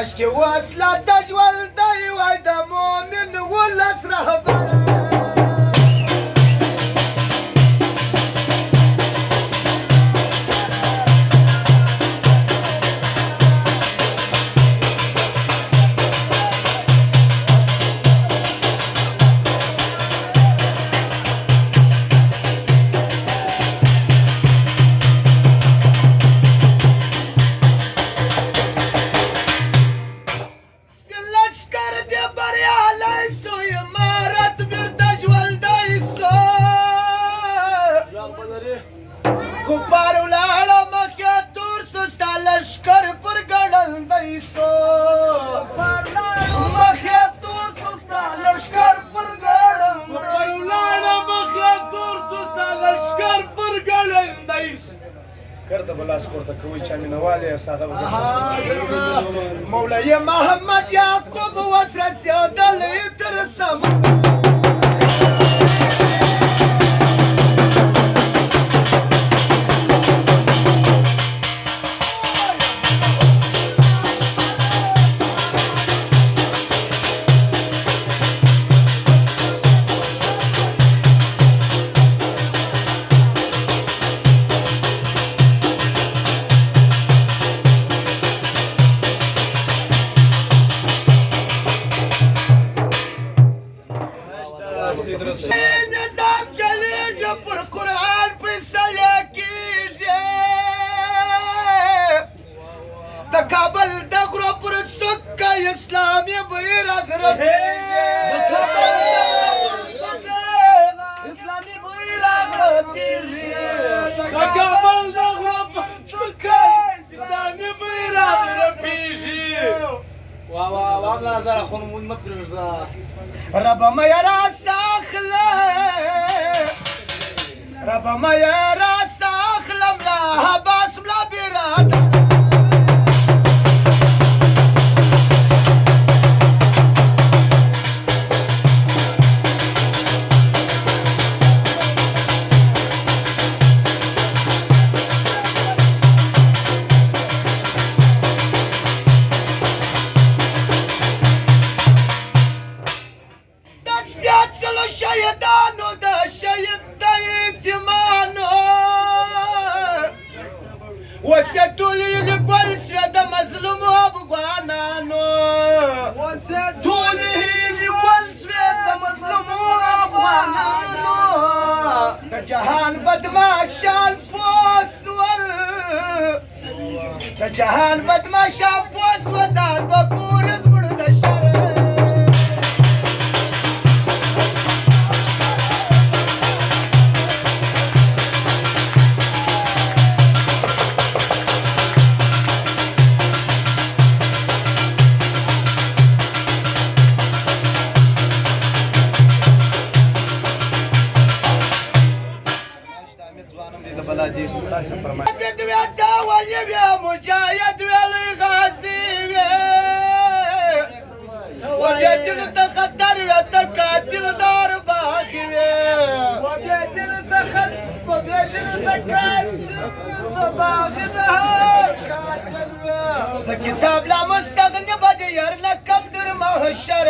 كشتي واصلة تجول ضي ويدا مؤمن ولا اسرح كبار ولاړه مخکې تور سو ستا لشکر پر ګړل دی سو کبار ولاړه مخکې تور سو ستا لشکر پر ګړل کبار ولاړه مخکې تور سو ستا لشکر پر ګړل دی سو کرته بلاس پورته کوي چا مینواله ساده وګورئ مولای محمد یعقوب وسره سیدل تر سم نظام چلیږي پر قرآن فیصله کیږي د کابل د غرو پر څوکه اسلامي بیرغ رپیږي د کابل د غرو پر څوکه اسلامي بیرغ رپیږي د کابل د غرو پر څوکه اسلامي بیرغ رپیږي واه نظر اخون مون ما پرېږده رب ما یرا ساخله رب ما یرا ساخلم لا باسم لا بیراده شهیدانو د شهید د یتیمانو وسه ټولې لیکوال شوه د مظلومو افغانانو وسه ټولې لیکوال شوه د مظلومو افغانانو د جهان بدماشان پوه سول د جهان بدماشان پوه سوه ځان به ګورې زموږ د شر بدوية ولي يا مجاهد ولي غازي وبيتنا تخدر وتقاتل دار باخي وبيتنا تقاتل باخي قاتل كتاب لا مستغني بدير لكم در محشر